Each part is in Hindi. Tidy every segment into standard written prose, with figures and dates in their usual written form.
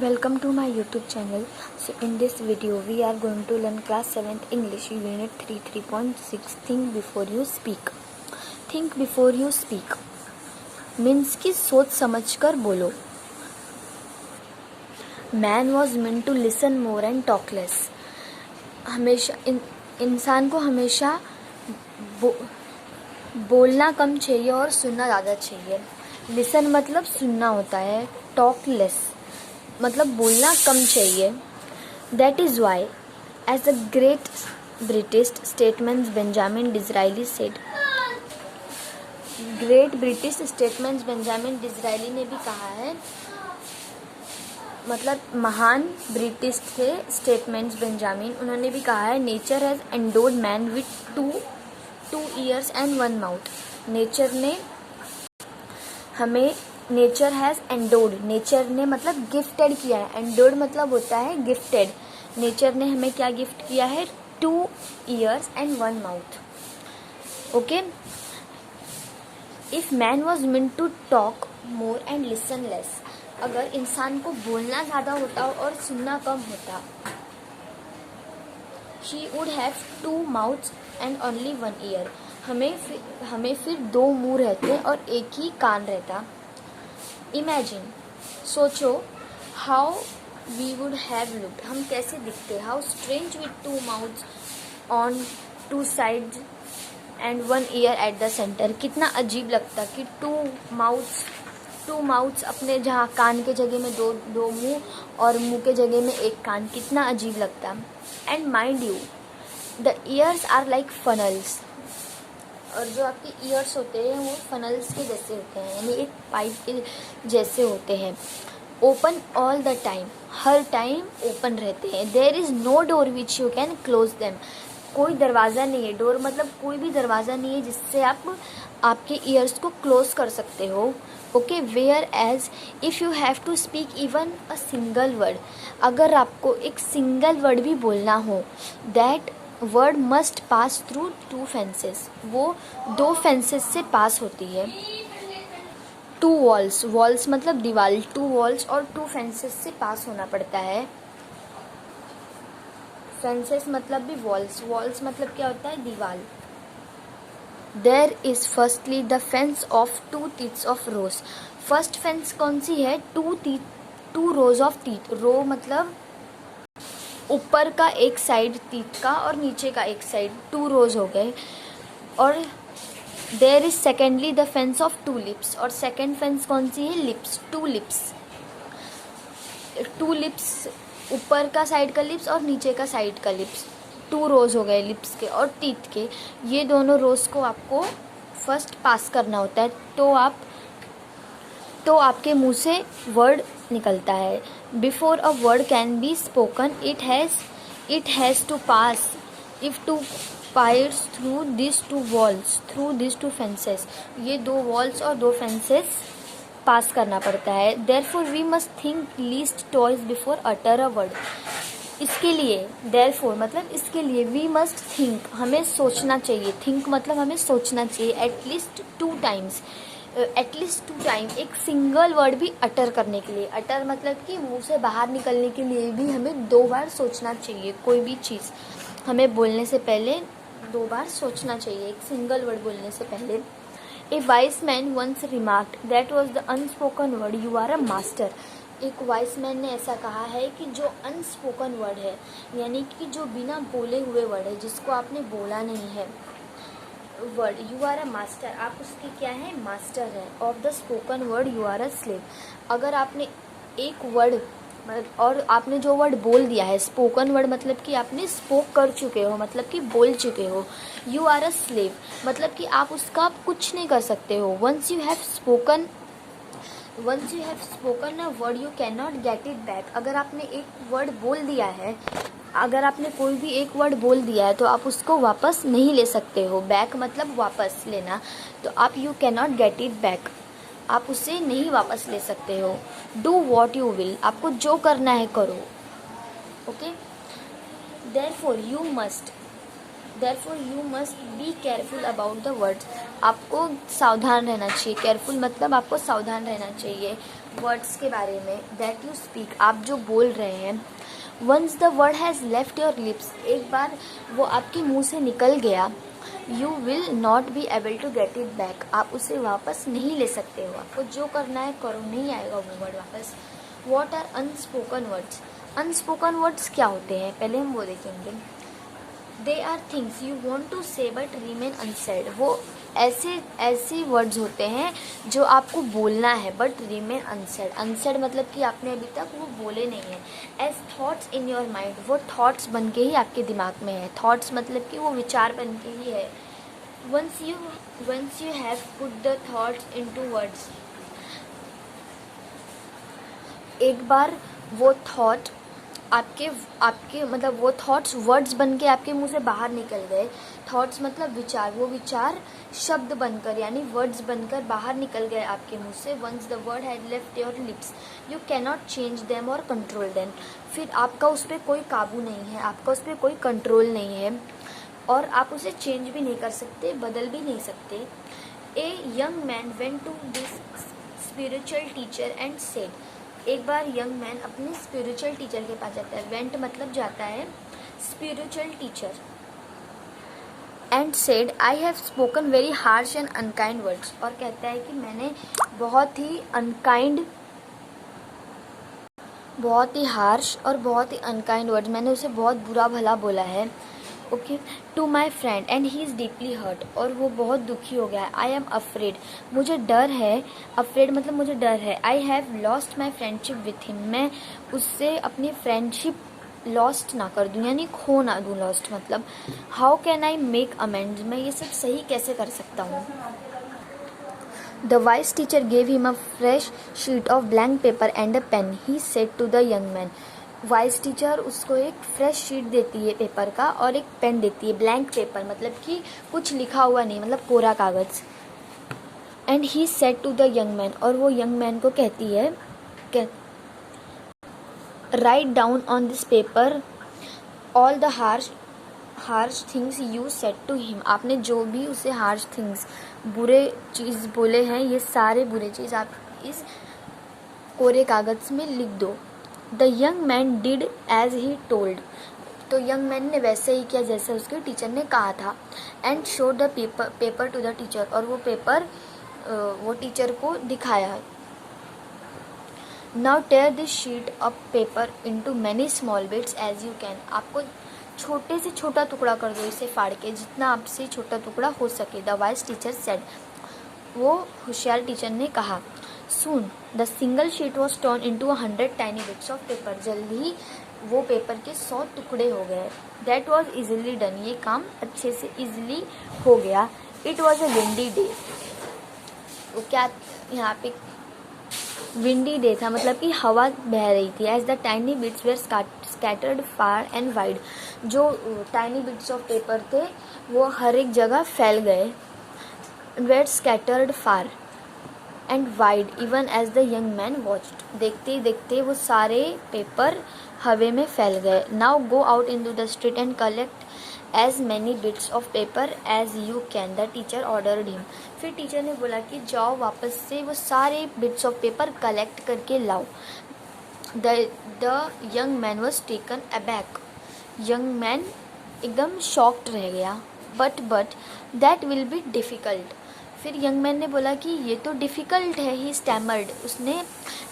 Welcome to my YouTube channel. So in this video we are going to learn class 7th English unit 3 3.6 think before you speak. Think before you speak means कि सोच समझकर बोलो. Man was meant to listen more and talk less. हमेशा इंसान को हमेशा बोलना कम चाहिए और सुनना ज़्यादा चाहिए. लिसन मतलब सुनना होता है. टॉक लेस मतलब बोलना कम चाहिए. That is why as the great British statement Benjamin Disraeli said. Great British statement Benjamin Disraeli ने भी कहा है, मतलब महान ब्रिटिश थे स्टेटमेंट्स बेंजामिन, उन्होंने भी कहा है nature has endowed man with two ears and one mouth. Nature ने हमें नेचर हैज़ एंडोड, नेचर ने मतलब गिफ्टेड किया है. एंडोड मतलब होता है गिफ्टेड. नेचर ने हमें क्या गिफ्ट किया है? 2 years and 1 mouth. Okay. If man was meant to talk more and listen less, अगर इंसान को बोलना ज़्यादा होता और सुनना कम होता, he would have 2 mouths and only 1 year. हमें फिर 2 मुंह रहते और एक ही कान रहता. इमेजिन, सोचो, how we would have looked, हम कैसे दिखते. How strange with 2 mouths on 2 sides and 1 ear at the centre. कितना अजीब लगता कि 2 माउथ्स अपने जहाँ कान के जगह में दो मुंह और मुंह के जगह में एक कान. कितना अजीब लगता. And mind you, the ears are like funnels. और जो आपके ईयर्स होते हैं वो फनल्स के जैसे होते हैं, यानी एक पाइप के जैसे होते हैं. ओपन ऑल द टाइम, हर टाइम ओपन रहते हैं. There is no door which you can close them. कोई दरवाज़ा नहीं है. डोर मतलब कोई भी दरवाज़ा नहीं है जिससे आप आपके ईयर्स को क्लोज कर सकते हो. Okay. Whereas if you have to speak even a single word, अगर आपको एक सिंगल वर्ड भी बोलना हो, that word must pass through 2 fences, वो 2 फेंसेस से पास होती है. 2 वॉल्स, वॉल्स मतलब दीवार, 2 वॉल्स और 2 फेंसेस से पास होना पड़ता है. फेंसेस मतलब भी वॉल्स, वॉल्स मतलब क्या होता है? दीवार. There is firstly the fence of 2 teeths of rows. First fence कौन सी है? 2 रोज ऑफ टीथ. रो मतलब ऊपर का एक साइड टीथ का और नीचे का एक साइड, 2 रोज हो गए. और there is secondly the fence of 2 lips. और सेकेंड फेंस कौन सी है? लिप्स. 2 लिप्स. 2 लिप्स, ऊपर का साइड का लिप्स और नीचे का साइड का लिप्स. 2 रोज हो गए लिप्स के और टीथ के. ये दोनों रोज को आपको फर्स्ट पास करना होता है, तो आपके मुंह से वर्ड निकलता है. Before a word can be spoken it has to pass if 2 pits through this 2 walls, through this 2 fences. ये 2 वॉल्स और 2 फेंसेस पास करना पड़ता है. Therefore we must think least twice before utter a word. इसके लिए, देयरफॉर मतलब इसके लिए, वी मस्ट थिंक हमें सोचना चाहिए. थिंक मतलब हमें सोचना चाहिए एटलीस्ट 2 टाइम्स. एटलीस्ट 2 टाइम एक सिंगल वर्ड भी अटर करने के लिए. अटर मतलब कि मुंह से बाहर निकलने के लिए भी हमें 2 बार सोचना चाहिए. कोई भी चीज़ हमें बोलने से पहले 2 बार सोचना चाहिए, एक सिंगल वर्ड बोलने से पहले. A wise man once remarked that was the unspoken word you are a master. एक वाइस मैन ने ऐसा कहा है कि जो अनस्पोकन वर्ड है, यानी कि जो बिना बोले हुए वर्ड है, जिसको आपने बोला नहीं है, word, you are a master, आप उसके क्या है? मास्टर है. Of the spoken word you are a slave. अगर आपने एक वर्ड और आपने जो वर्ड बोल दिया है, स्पोकन वर्ड मतलब कि आपने स्पोक कर चुके हो, मतलब कि बोल चुके हो. यू आर अ स्लेव मतलब कि आप उसका कुछ नहीं कर सकते हो. Once you have spoken a word you can not get it back. अगर आपने एक वर्ड बोल दिया है, अगर आपने कोई भी एक वर्ड बोल दिया है तो आप उसको वापस नहीं ले सकते हो. बैक मतलब वापस लेना. तो आप you can not get it back, आप उसे नहीं वापस ले सकते हो. डू वॉट यू विल, आपको जो करना है करो. Okay. Therefore you must be careful about the words. आपको सावधान रहना चाहिए. केयरफुल मतलब आपको सावधान रहना चाहिए. वर्ड्स के बारे में दैट यू स्पीक, आप जो बोल रहे हैं. Once the word has left your lips, एक बार वो आपके मुंह से निकल गया, you will not be able to get it back, आप उसे वापस नहीं ले सकते हो. आपको जो करना है करो, नहीं आएगा वो वर्ड वापस. What are unspoken words, unspoken words क्या होते हैं पहले हम वो देखेंगे. They are things you want to say but remain unsaid, वो ऐसे वर्ड्स होते हैं जो आपको बोलना है बट रिमेन अनसेड. अनसेड मतलब कि आपने अभी तक वो बोले नहीं है. As thoughts in your mind, वो थॉट्स बन के ही आपके दिमाग में है. थॉट्स मतलब कि वो विचार बन के ही है. Once you have put the thoughts into words, एक बार वो थॉट आपके मतलब वो थॉट्स वर्ड्स बन के आपके मुंह से बाहर निकल गए. थॉट्स मतलब विचार, वो विचार शब्द बनकर यानी वर्ड्स बनकर बाहर निकल गए आपके मुंह से. Once the word had left your lips you can not change them और कंट्रोल देम, फिर आपका उस पर कोई काबू नहीं है, आपका उस पर कोई कंट्रोल नहीं है और आप उसे चेंज भी नहीं कर सकते, बदल भी नहीं सकते. A young man went to this spiritual teacher and said, एक बार यंग मैन अपने स्पिरिचुअल टीचर के पास जाता है. वेंट मतलब जाता है, spiritual teacher. And said I have spoken very harsh and unkind words, और कहता है कि मैंने बहुत ही हार्श और बहुत ही अनकाइंड वर्ड्स, मैंने उसे बहुत बुरा भला बोला है. Okay, to my friend and he is deeply hurt, और वो बहुत दुखी हो गया है. आई एम अफ्रेड, मुझे डर है. अफ्रेड मतलब मुझे डर है. I have lost my friendship with him, मैं उससे अपनी फ्रेंडशिप लॉस्ट ना कर दूँ यानी खो ना दूँ. लॉस्ट मतलब how can I make amends, मैं ये सब सही कैसे कर सकता हूँ. The wise teacher gave him a fresh sheet of blank paper and a pen. He said to the young man, wise teacher उसको एक फ्रेश शीट देती है पेपर का और एक पेन देती है. ब्लैंक पेपर मतलब कि कुछ लिखा हुआ नहीं, मतलब कोरा कागज़. And he said to the young man, और वो यंग मैन को कहती है write down on this paper all the harsh things you said to him, आपने जो भी उसे हार्श थिंग्स बुरे चीज़ बोले हैं, ये सारे बुरे चीज़ आप इस कोरे कागज़ में लिख दो. The young man did as he told, तो यंग मैन ने वैसे ही किया जैसे उसके टीचर ने कहा था. And show the paper to the teacher, और वो पेपर वो टीचर को दिखाया. Now tear this sheet of paper into many small bits as you can, आपको छोटे से छोटा टुकड़ा कर दो इसे फाड़ के, जितना आपसे छोटा टुकड़ा हो सके. द वाइस टीचर सेड, वो होशियार टीचर ने कहा. Soon the single sheet was turn into 100 tiny bits of paper, जल्दी ही वो पेपर के 100 टुकड़े हो गए. दैट वॉज इजिली डन, ये काम अच्छे से इजिली हो गया. It was a windy day, वो क्या यहाँ पे विंडी डे था मतलब कि हवा बह रही थी. As the tiny bits were scattered far and wide, जो टाइनी बिट्स ऑफ पेपर थे वो हर एक जगह फैल गए. Were scattered far and wide even as the young man watched, देखते ही देखते वो सारे पेपर हवे में फैल गए. Now go out into the street and collect as many bits of paper as you can, the teacher ordered him. फिर टीचर ने बोला कि जाओ वापस से वो सारे बिट्स ऑफ पेपर कलेक्ट करके लाओ. The young man was taken aback, young man एकदम शॉक्ड रह गया. But that will be difficult, फिर यंग मैन ने बोला कि ये तो डिफ़िकल्ट है. ही स्टैमर्ड, उसने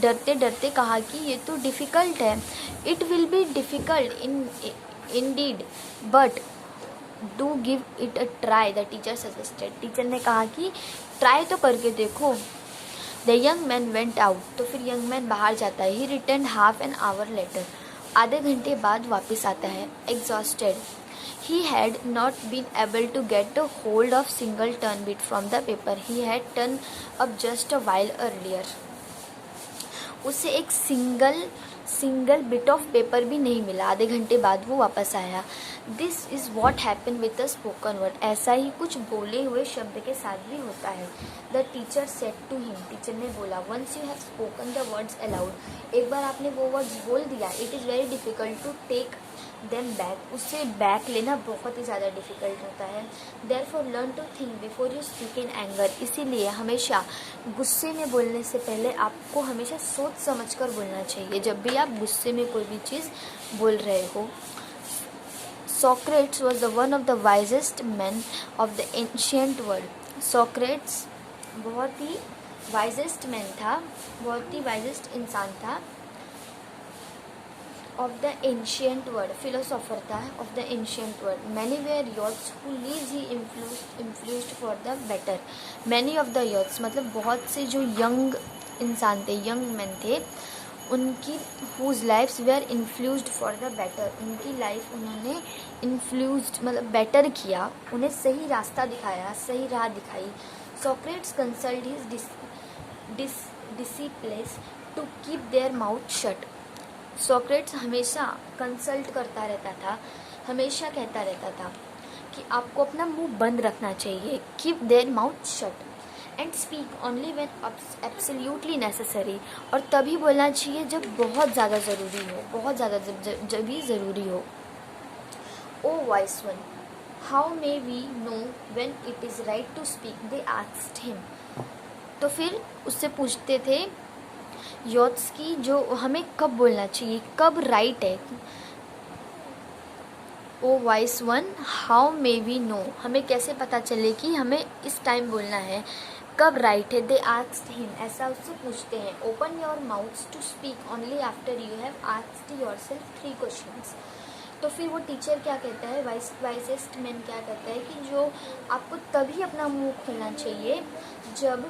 डरते डरते कहा कि ये तो डिफ़िकल्ट है. It will be difficult indeed but do give it a try, the teacher suggested, teacher ने कहा कि ट्राई तो करके देखो. The young man went out, तो फिर यंग मैन बाहर जाता है. He return half an hour later, आधे घंटे बाद वापस आता है. Exhausted, he had not been able to get a hold of single turn bit from the paper he had turned up just a while earlier. उसे एक सिंगल बिट ऑफ पेपर भी नहीं मिला. आधे घंटे बाद वो वापस आया. This is what happen with the spoken word, ऐसा ही कुछ बोले हुए शब्द के साथ भी होता है. The teacher said to him, teacher ने बोला. Once you have spoken the words aloud, एक बार आपने वो वर्ड्स बोल दिया. It is very difficult to take them back, उससे बैक लेना बहुत ही ज़्यादा डिफ़िकल्ट होता है। Therefore learn to think before you speak in anger, इसीलिए हमेशा गुस्से में बोलने से पहले आपको हमेशा सोच समझ कर बोलना चाहिए जब भी आप गुस्से में कोई भी चीज़ बोल रहे हो। Socrates was the one of the wisest men of the ancient world. Socrates बहुत ही wisest man था, बहुत ही wisest इंसान था। Of the ancient world, philosopher था of the ancient world. Many were youths who lives he influenced for the better. Many of the youths मतलब बहुत से जो young इंसान थे, young men थे, उनकी whose lives were influenced for the better, उनकी लाइफ उन्होंने influenced मतलब better किया, उन्हें सही रास्ता दिखाया, सही राह दिखाई। Socrates consulted his disciples to keep their mouth shut. Socrates हमेशा कंसल्ट करता रहता था, हमेशा कहता रहता था कि आपको अपना मुंह बंद रखना चाहिए, keep their mouth shut and speak only when absolutely necessary, और तभी बोलना चाहिए जब बहुत ज़्यादा ज़रूरी हो, बहुत ज़्यादा जब भी ज़रूरी हो। O wise one, how may we know when it is right to speak, they asked him. तो फिर उससे पूछते थे योट्स की जो हमें कब बोलना चाहिए, कब राइट है। O wise one, how may we know, हमें कैसे पता चले कि हमें इस टाइम बोलना है, कब राइट है। दे आस्क्ड हिम, ऐसा उससे पूछते हैं। Open your mouths to speak only after you have asked yourself 3 questions. तो फिर वो टीचर क्या कहता है, वाइसेस्ट मैन क्या कहता है कि जो आपको तभी अपना मुंह खोलना चाहिए जब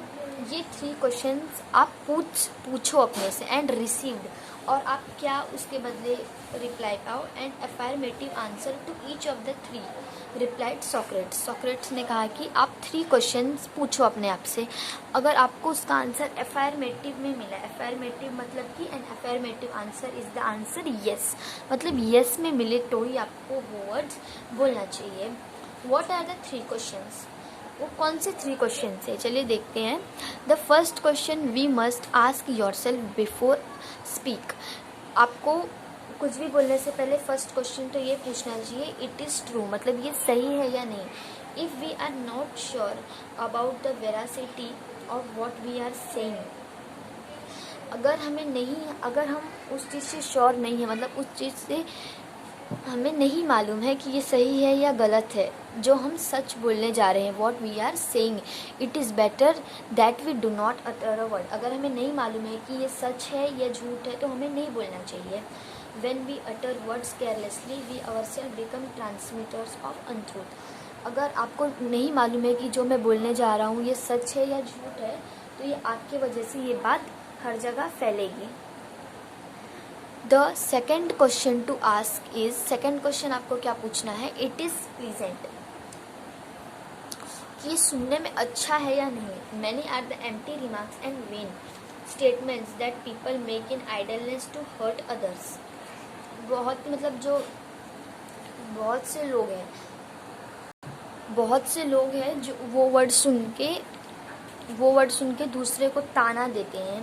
ये 3 क्वेश्चंस आप पूछो अपने से एंड रिसीव्ड, और आप क्या उसके बदले रिप्लाई पाओ। And affirmative answer to each of the 3 replied Socrates. Socrates ने कहा कि आप 3 क्वेश्चंस पूछो अपने आप से, अगर आपको उसका आंसर अफर्मेटिव में मिला, अफर्मेटिव मतलब कि an affirmative answer is the answer yes, मतलब येस में मिले तो ही आपको वो वर्ड्स बोलना चाहिए। व्हाट आर द 3 क्वेश्चंस, वो कौन से 3 क्वेश्चन है, चलिए देखते हैं। The first question, we must ask yourself before speak. आपको कुछ भी बोलने से पहले फर्स्ट क्वेश्चन तो ये पूछना चाहिए, इट इज़ ट्रू, मतलब ये सही है या नहीं। If we are not sure about the veracity of what we are saying, अगर हम उस चीज़ से श्योर नहीं है, मतलब उस चीज़ से हमें नहीं मालूम है कि ये सही है या गलत है, जो हम सच बोलने जा रहे हैं, what we are saying, it is better that we do not utter a word. अगर हमें नहीं मालूम है कि ये सच है या झूठ है तो हमें नहीं बोलना चाहिए। When we utter words carelessly we ourself become transmitters of untruth. अगर आपको नहीं मालूम है कि जो मैं बोलने जा रहा हूँ ये सच है या झूठ है, तो ये आपके वजह से ये बात हर जगह फैलेगी। The second question to ask is, second question आपको क्या पूछना है, इट इज़ प्लीजेंट, कि ये सुनने में अच्छा है या नहीं। Many are the empty remarks and vain statements that people make in idleness to hurt others. बहुत मतलब जो बहुत से लोग हैं जो वो वर्ड सुन के दूसरे को ताना देते हैं।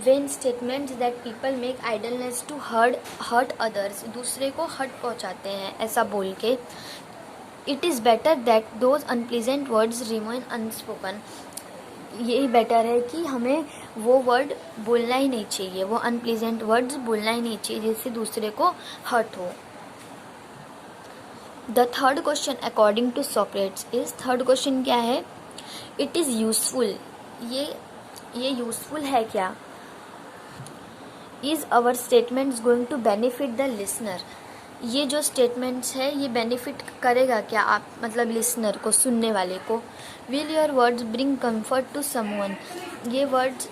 Vain statements that people make idleness to hurt others, दूसरे को हर्ट पहुंचाते हैं ऐसा बोल के। It is better that those unpleasant words remain unspoken, यही बेटर है कि हमें वो वर्ड बोलना ही नहीं चाहिए, वो अनप्लीजेंट वर्ड्स बोलना ही नहीं चाहिए जिससे दूसरे को हर्ट हो। The third question according to Socrates is, third question क्या है, इट इज़ यूजफुल, ये यूजफुल है क्या। Is our statements going to benefit the listener, ये जो स्टेटमेंट्स है ये बेनिफिट करेगा क्या आप मतलब लिसनर को, सुनने वाले को। Will your words bring comfort to someone, ये वर्ड्स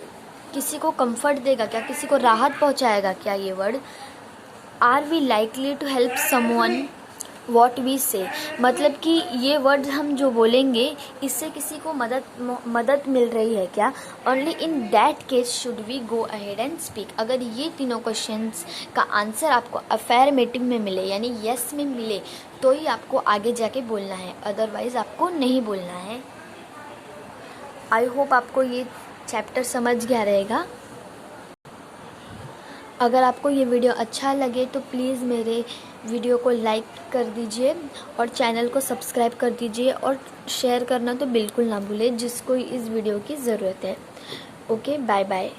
किसी को कम्फर्ट देगा क्या, किसी को राहत पहुंचाएगा क्या ये word. Are we likely to help someone what we say, मतलब कि ये वर्ड्स हम जो बोलेंगे इससे किसी को मदद मिल रही है क्या। Only in that case should we go ahead and speak, अगर ये तीनों क्वेश्चंस का आंसर आपको अफर्मेटिव में मिले यानी यस में मिले तो ही आपको आगे जाके बोलना है, अदरवाइज आपको नहीं बोलना है। आई होप आपको ये चैप्टर समझ गया रहेगा। अगर आपको ये वीडियो अच्छा लगे तो प्लीज़ मेरे वीडियो को लाइक कर दीजिए और चैनल को सब्सक्राइब कर दीजिए और शेयर करना तो बिल्कुल ना भूलें जिसको इस वीडियो की ज़रूरत है। Okay, bye bye.